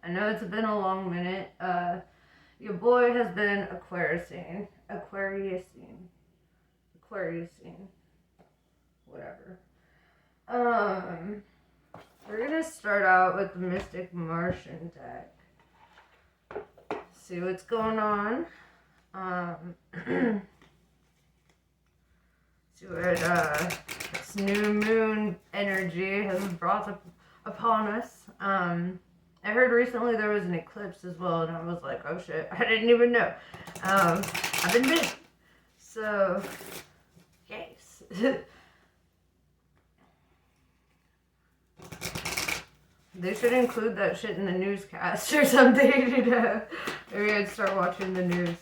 I know it's been a long minute. Your boy has been Aquariusing, whatever. Um, we're gonna start out with the Mystic Martian deck. See what's going on. See what this new moon energy has brought upon us. I heard recently there was an eclipse as well, and I was like, oh shit, I didn't even know. I've been busy. So, yes. They should include that shit in the newscast or something, you know. Maybe I'd start watching the news.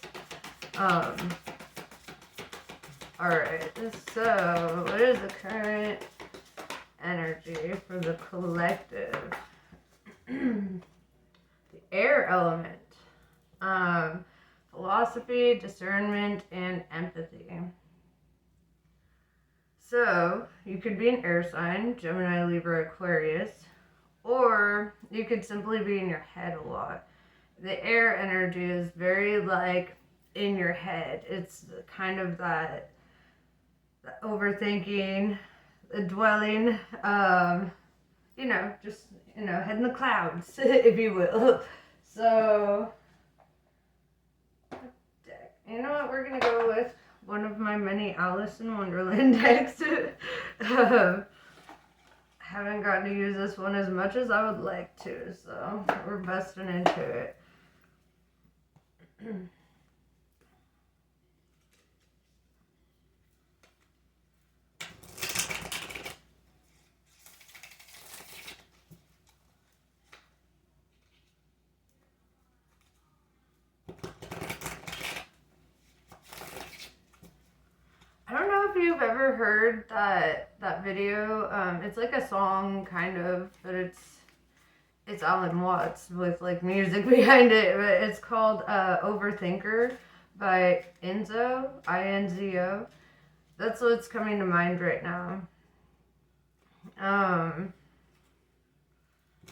Alright, so what is the current energy for the collective? The air element. Philosophy, discernment, and empathy. So, you could be an air sign, Gemini, Libra, Aquarius, or you could simply be in your head a lot. The air energy is very like in your head. It's kind of that overthinking, dwelling, just, head in the clouds, if you will. So, you know what, we're going to go with one of my many Alice in Wonderland decks. Haven't gotten to use this one as much as I would like to, so we're busting into it. I don't know if you've ever heard that video. It's like a song, kind of, but it's Alan Watts with like music behind it. But it's called "Overthinker" by Inzo, I-N-Z-O. That's what's coming to mind right now.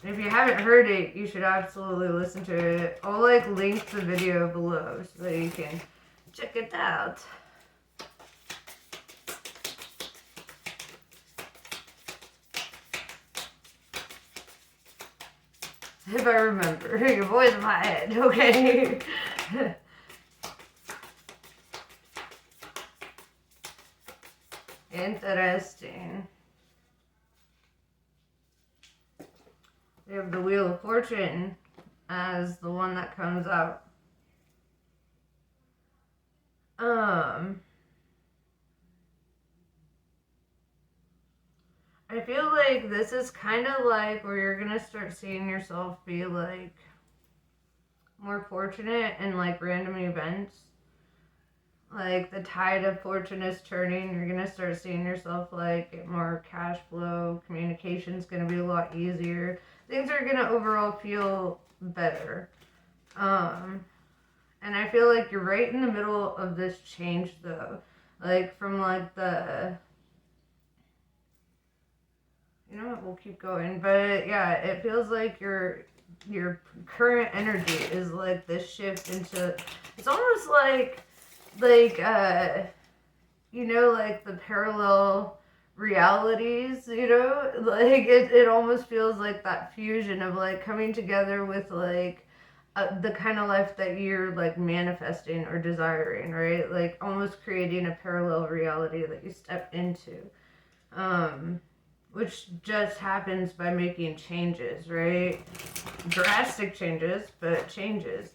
If you haven't heard it, you should absolutely listen to it. I'll like link the video below so that you can check it out. If I remember. Your voice in my head, okay? Interesting. We have the Wheel of Fortune as the one that comes out. I feel like this is kind of like where you're gonna start seeing yourself be like more fortunate in like random events. Like the tide of fortune is turning. You're gonna start seeing yourself like get more cash flow. Communication's gonna be a lot easier. Things are gonna overall feel better. And I feel like you're right in the middle of this change though. Like from like the, you know what, we'll keep going. But yeah, it feels like your current energy is like this shift into, it's almost like like the parallel realities, like it almost feels like that fusion of like coming together with like the kind of life that you're like manifesting or desiring, right? Like almost creating a parallel reality that you step into, which just happens by making changes, right? Drastic changes, but changes.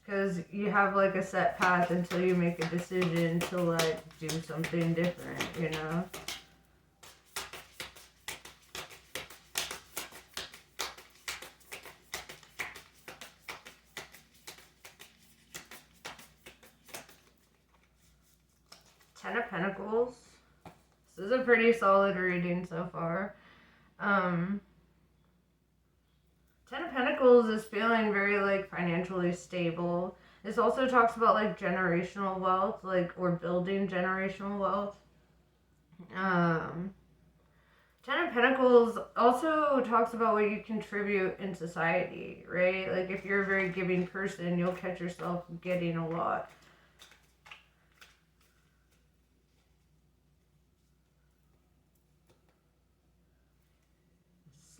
Because you have like a set path until you make a decision to like do something different, you know? Ten of Pentacles. This is a pretty solid reading so far. Ten of Pentacles is feeling very like financially stable. This also talks about like generational wealth, like or building generational wealth. Ten of Pentacles also talks about what you contribute in society, right? Like if you're a very giving person, you'll catch yourself getting a lot.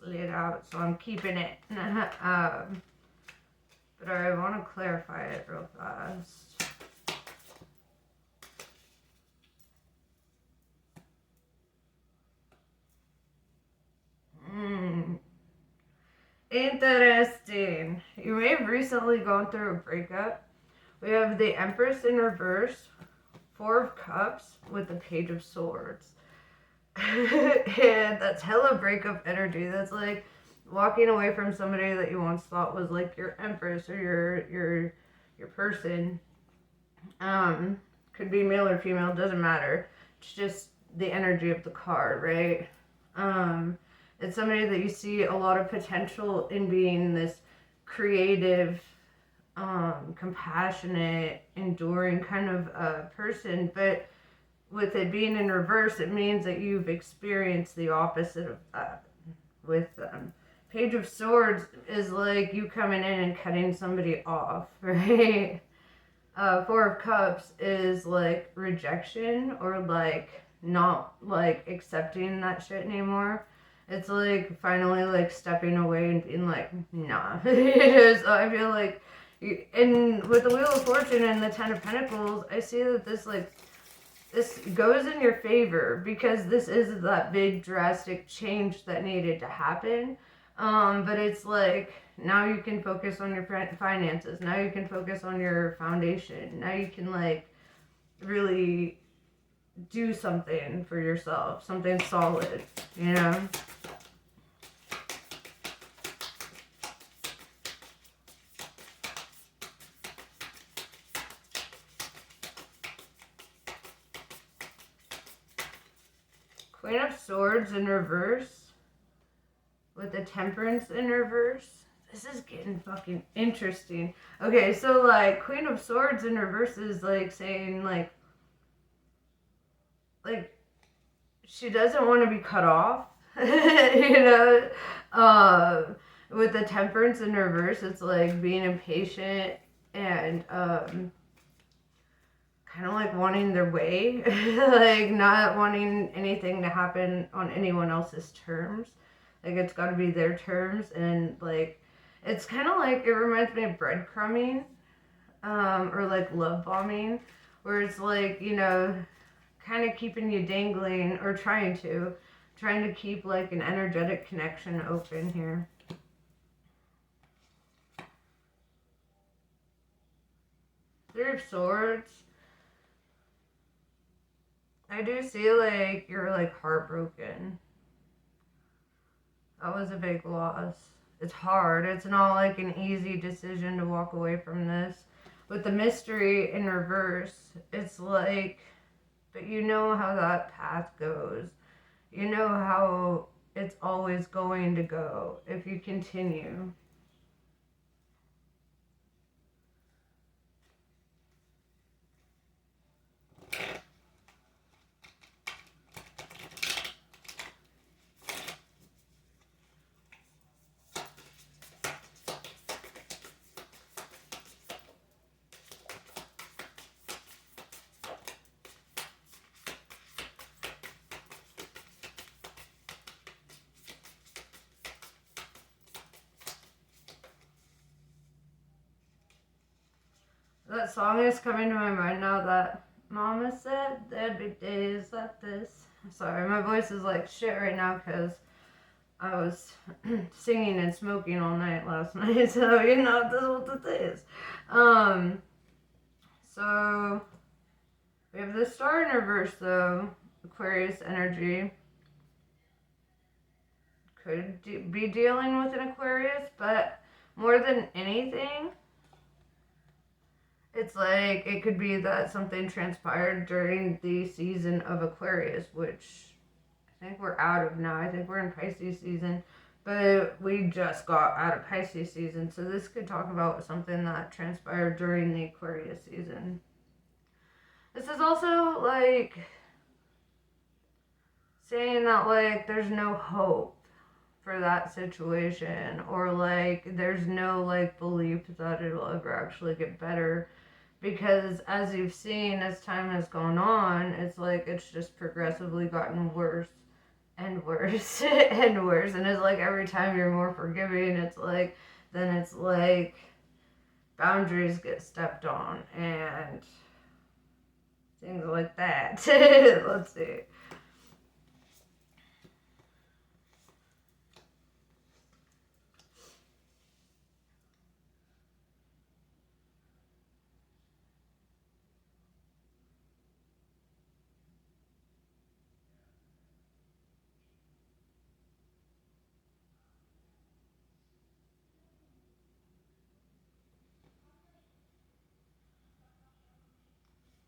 Slid out, so I'm keeping it. But I want to clarify it real fast. Interesting. You may have recently gone through a breakup. We have the Empress in reverse, Four of Cups with the Page of Swords. And that's hella breakup energy. That's like walking away from somebody that you once thought was like your empress or your person. Could be male or female, doesn't matter. It's just the energy of the card, right? It's somebody that you see a lot of potential in being this creative, compassionate, enduring kind of person, but with it being in reverse, it means that you've experienced the opposite of that with them. Page of Swords is like you coming in and cutting somebody off, right? Four of Cups is like rejection or like not like accepting that shit anymore. It's like finally like stepping away and being like, nah. So I feel like, and with the Wheel of Fortune and the Ten of Pentacles, I see that this goes in your favor because this is that big drastic change that needed to happen. But it's like now you can focus on your finances. Now you can focus on your foundation. Now you can like really do something for yourself, something solid, you know? Queen of Swords in reverse with the Temperance in reverse. This is getting fucking interesting. Okay, so like Queen of Swords in reverse is like saying like she doesn't want to be cut off. You know, with the Temperance in reverse, it's like being impatient and kind of like wanting their way, like not wanting anything to happen on anyone else's terms. Like it's got to be their terms, and like it's kind of like it reminds me of breadcrumbing, or like love bombing, where it's like, you know, kind of keeping you dangling or trying to keep like an energetic connection open here. Three of Swords. I do see like you're like heartbroken. That was a big loss. It's hard. It's not like an easy decision to walk away from this. With the Mystery in reverse, it's like, but you know how that path goes. You know how it's always going to go if you continue. That song is coming to my mind now that Mama said there'd be days like this. Sorry, my voice is like shit right now because I was singing and smoking all night last night, so you know, this is what this is. So we have the Star in reverse though, Aquarius energy. Could be dealing with an Aquarius, but more than anything, it's like it could be that something transpired during the season of Aquarius, which I think we're out of now. I think we're in Pisces season, but we just got out of Pisces season, so this could talk about something that transpired during the Aquarius season. This is also like saying that like there's no hope for that situation, or like there's no like belief that it'll ever actually get better, because as you've seen, as time has gone on, it's like it's just progressively gotten worse and worse and worse, and it's like every time you're more forgiving, it's like then it's like boundaries get stepped on and things like that. Let's see.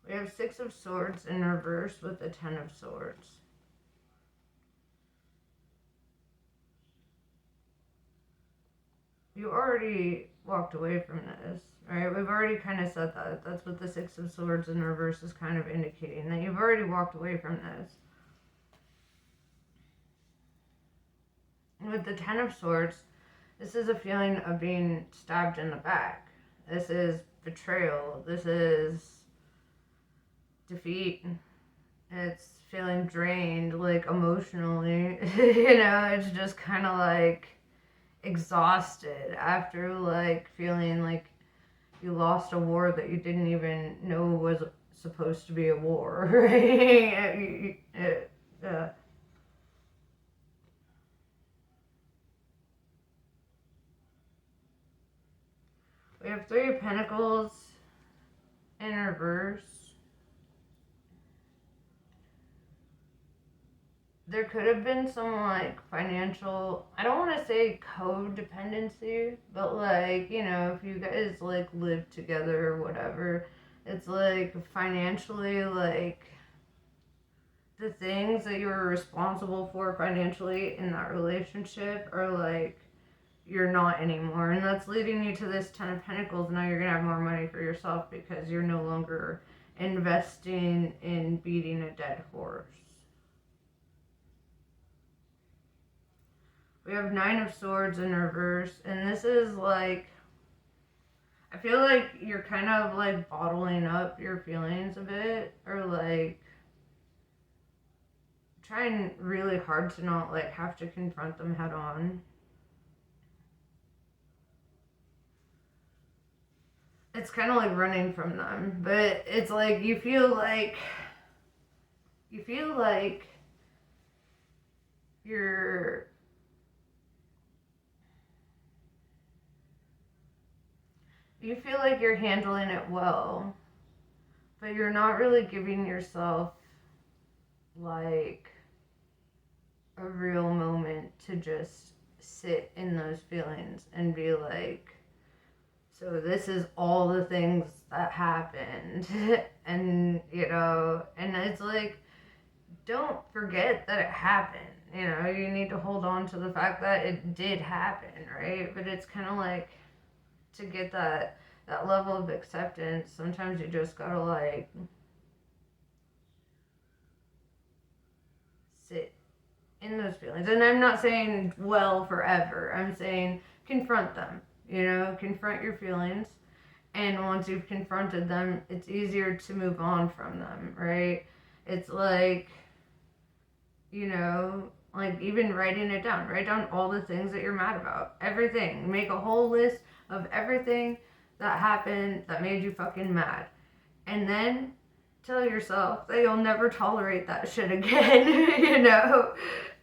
We have Six of Swords in reverse with the Ten of Swords. You already walked away from this, right? We've already kind of said that. That's what the Six of Swords in reverse is kind of indicating, that you've already walked away from this. With the Ten of Swords, this is a feeling of being stabbed in the back. This is betrayal. This is defeat. It's feeling drained, like emotionally. It's just kind of like exhausted after like feeling like you lost a war that you didn't even know was supposed to be a war, right? We have Three of Pentacles in reverse. There could have been some like financial, I don't want to say codependency, but like, if you guys like live together or whatever, it's like financially, like the things that you were responsible for financially in that relationship are like you're not anymore, and that's leading you to this Ten of Pentacles. Now you're gonna have more money for yourself because you're no longer investing in beating a dead horse. We have Nine of Swords in reverse, and this is like, I feel like you're kind of like bottling up your feelings a bit, or like trying really hard to not like have to confront them head on. It's kind of like running from them, but it's like you feel like you're you feel like you're handling it well, but you're not really giving yourself like a real moment to just sit in those feelings and be like, so this is all the things that happened. And and it's like, don't forget that it happened. You need to hold on to the fact that it did happen, right? But it's kind of like, to get that level of acceptance, sometimes you just gotta like sit in those feelings. And I'm not saying dwell forever. I'm saying confront them. Confront your feelings. And once you've confronted them, it's easier to move on from them, right? It's like, like even writing it down. Write down all the things that you're mad about. Everything. Make a whole list of everything that happened that made you fucking mad. And then tell yourself that you'll never tolerate that shit again,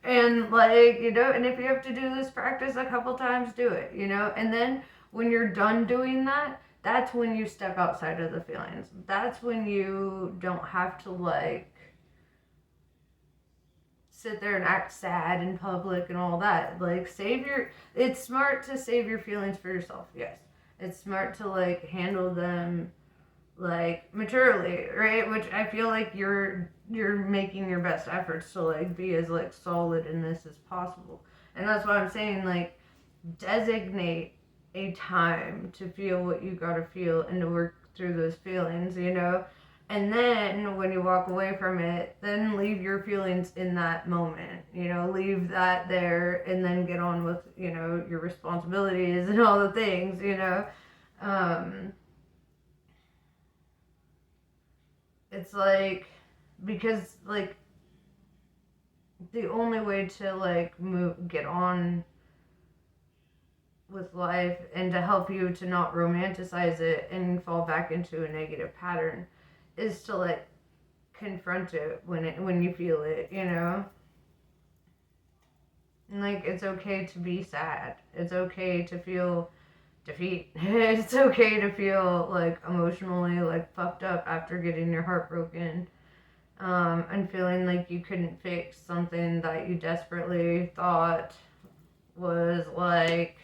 And like, and if you have to do this practice a couple times, do it, And then when you're done doing that, that's when you step outside of the feelings. That's when you don't have to like sit there and act sad in public and all that. Like it's smart to save your feelings for yourself. Yes. It's smart to like handle them like maturely, right? Which I feel like you're making your best efforts to like be as like solid in this as possible. And that's why I'm saying like designate a time to feel what you gotta feel and to work through those feelings, And then when you walk away from it, then leave your feelings in that moment, leave that there and then get on with, your responsibilities and all the things. Um, it's like, because like the only way to like get on with life and to help you to not romanticize it and fall back into a negative pattern is to like confront it when you feel it. And like it's okay to be sad. It's okay to feel defeat. It's okay to feel like emotionally like fucked up after getting your heart broken. And feeling like you couldn't fix something that you desperately thought was like,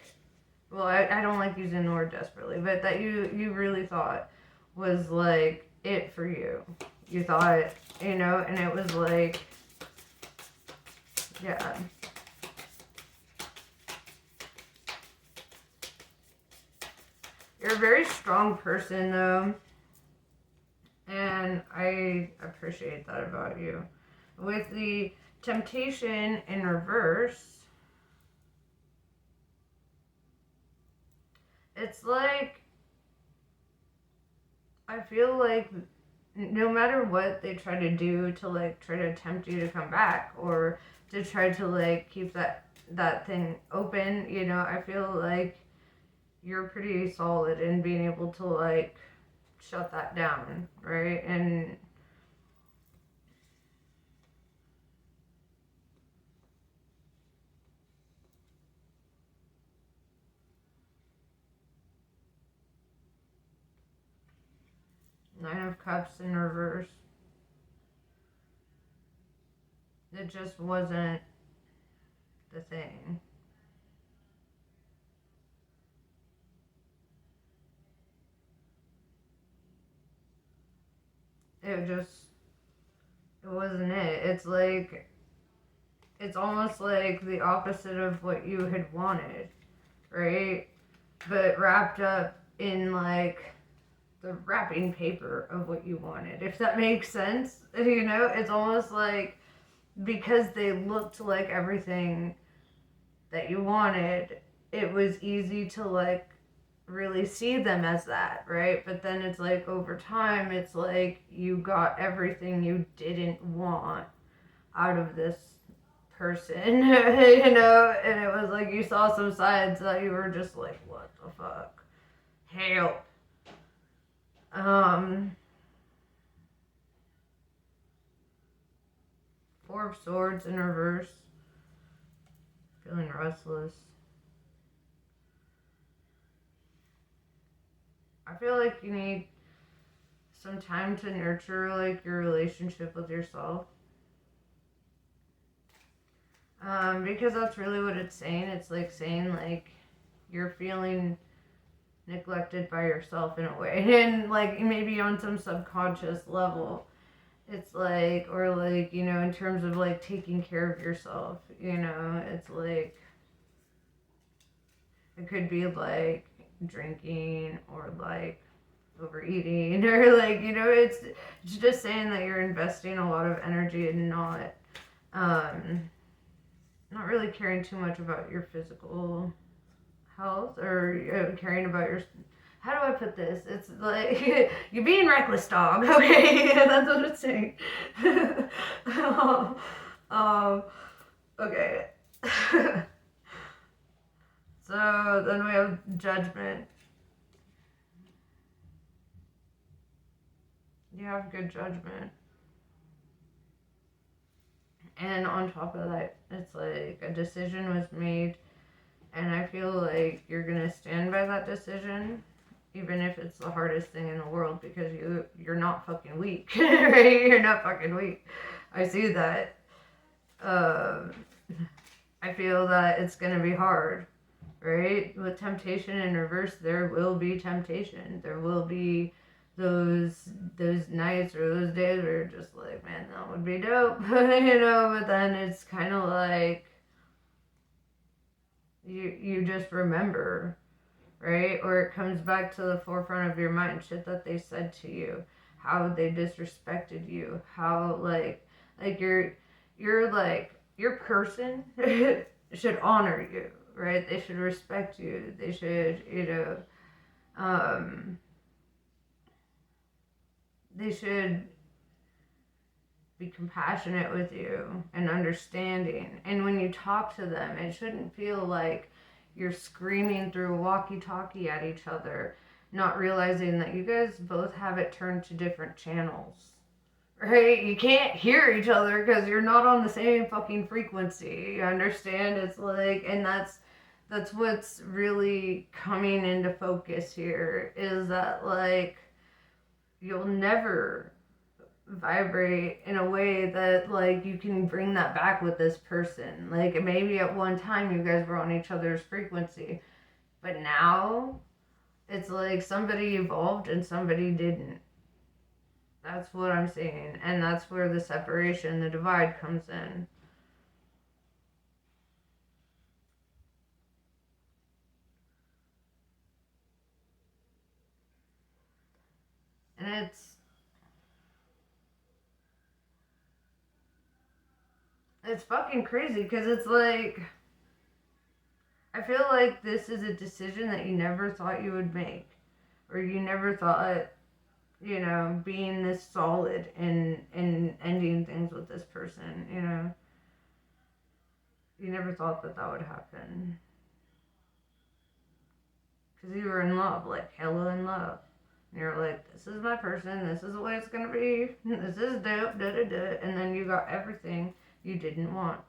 well, I don't like using the word desperately, but that you really thought was like it for you. You thought, and it was like, yeah. You're a very strong person, though, and I appreciate that about you. With the temptation in reverse, it's like, I feel like no matter what they try to do to like try to tempt you to come back or to try to like keep that thing open, I feel like you're pretty solid in being able to like shut that down, right? And Nine of Cups in reverse, it just wasn't the thing. It wasn't it. It's like, it's almost like the opposite of what you had wanted, right? But wrapped up in like the wrapping paper of what you wanted, if that makes sense. It's almost like because they looked like everything that you wanted, it was easy to like really see them as that, right? But then it's like over time, it's like you got everything you didn't want out of this person, and it was like you saw some sides that you were just like, what the fuck? Help. Um, Four of Swords in reverse. Feeling restless. I feel like you need some time to nurture like your relationship with yourself. Because that's really what it's saying. It's like saying like you're feeling neglected by yourself in a way, and like maybe on some subconscious level, it's like, or like, in terms of like taking care of yourself, it's like it could be like drinking or like overeating or like, it's just saying that you're investing a lot of energy and um not really caring too much about your physical health or caring about your, how do I put this? It's like you're being reckless, dog. Okay, that's what it's saying. um, okay. So then we have Judgment. You have good judgment. And on top of that, it's like a decision was made, and I feel like you're gonna stand by that decision, even if it's the hardest thing in the world, because you're not fucking weak, right? You're not fucking weak. I see that. Um, I feel that it's gonna be hard, right? With temptation in reverse, there will be temptation. There will be those nights or those days where you're just like, man, that would be dope, But then it's kind of like you just remember, right? Or it comes back to the forefront of your mind, shit that they said to you, how they disrespected you, how like you're like your person should honor you, right? They should respect you. They should, um, they should be compassionate with you and understanding. And when you talk to them, it shouldn't feel like you're screaming through a walkie-talkie at each other, not realizing that you guys both have it turned to different channels. Right? You can't hear each other because you're not on the same fucking frequency. You understand? It's like, and that's what's really coming into focus here is that like you'll never vibrate in a way that like you can bring that back with this person. Like maybe at one time you guys were on each other's frequency, but now it's like somebody evolved and somebody didn't. That's what I'm saying. And that's where the separation, the divide comes in. And it's fucking crazy because it's like I feel like this is a decision that you never thought you would make, or you never thought, being this solid and ending things with this person, you never thought that that would happen because you were in love, like hella in love. And you're like, this is my person. This is the way it's gonna be. This is dope. Da da da. And then you got everything you didn't want.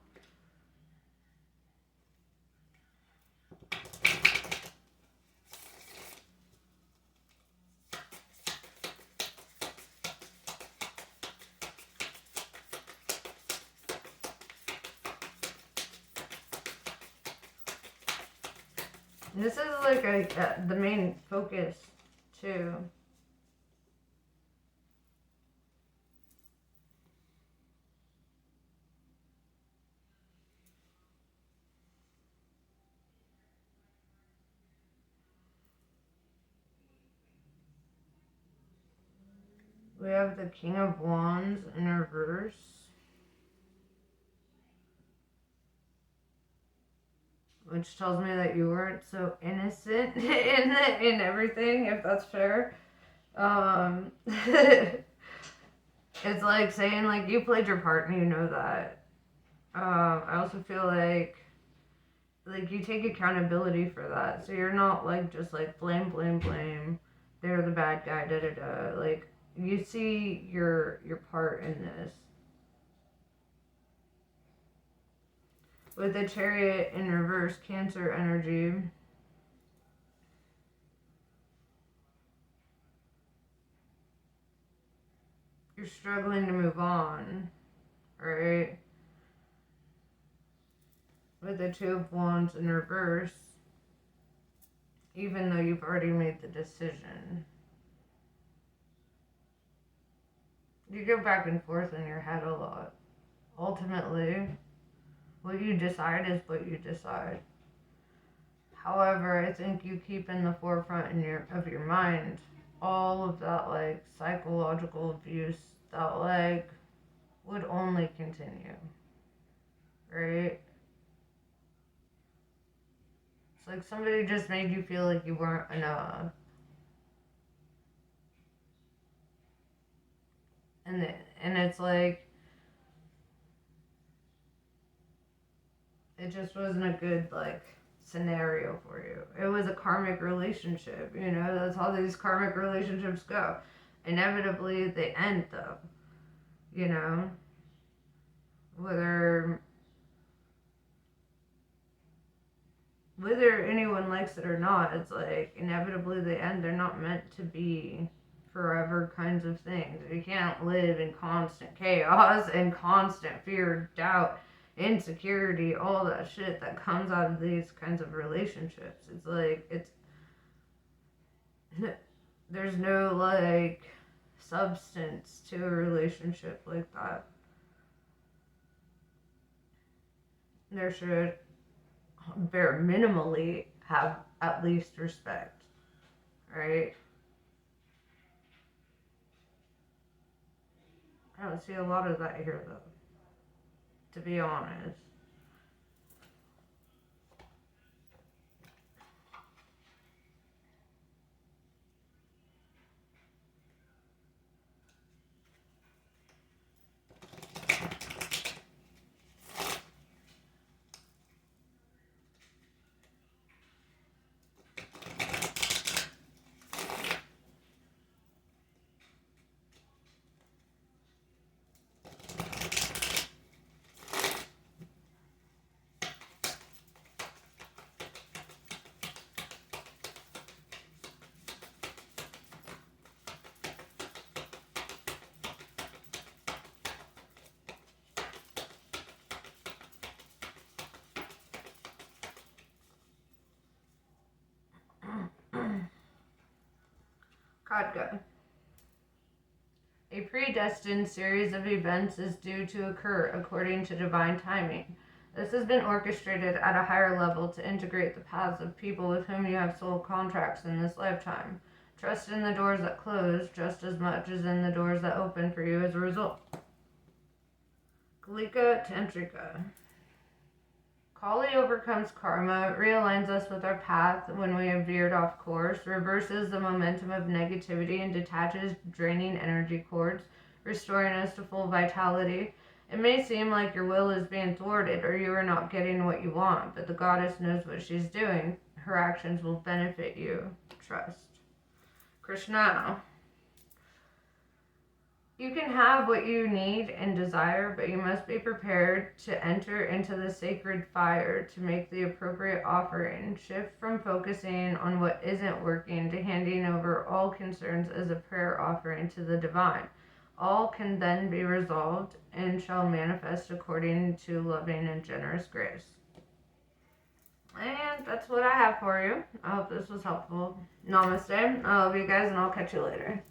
This is like the main focus too. We have the King of Wands in reverse. Which tells me that you weren't so innocent in everything, if that's fair. It's like saying like you played your part and you know that. I also feel like you take accountability for that, so you're not like just like blame, blame, blame. They're the bad guy, da da da. Like you see your part in this. With the Chariot in reverse, Cancer energy. You're struggling to move on, right? With the Two of Wands in reverse, even though you've already made the decision. You go back and forth in your head a lot. Ultimately, what you decide is what you decide. However, I think you keep in the forefront of your mind all of that like psychological abuse that like would only continue. Right? It's like somebody just made you feel like you weren't enough. And it's like it just wasn't a good like scenario for you. It was a karmic relationship, that's how these karmic relationships go. Inevitably they end though. You know? Whether anyone likes it or not, it's like inevitably they end. They're not meant to be forever kinds of things. You can't live in constant chaos and constant fear, doubt, insecurity, all that shit that comes out of these kinds of relationships. It's like there's no like substance to a relationship like that. There should bare minimally have at least respect, right? I don't see a lot of that here, though, to be honest. Kadga. A predestined series of events is due to occur according to divine timing. This has been orchestrated at a higher level to integrate the paths of people with whom you have soul contracts in this lifetime. Trust in the doors that close just as much as in the doors that open for you as a result. Kalika Tantrika. Kali overcomes karma, realigns us with our path when we have veered off course, reverses the momentum of negativity and detaches draining energy cords, restoring us to full vitality. It may seem like your will is being thwarted or you are not getting what you want, but the goddess knows what she's doing. Her actions will benefit you. Trust. Krishna. You can have what you need and desire, but you must be prepared to enter into the sacred fire to make the appropriate offering. Shift from focusing on what isn't working to handing over all concerns as a prayer offering to the divine. All can then be resolved and shall manifest according to loving and generous grace. And that's what I have for you. I hope this was helpful. Namaste. I love you guys, and I'll catch you later.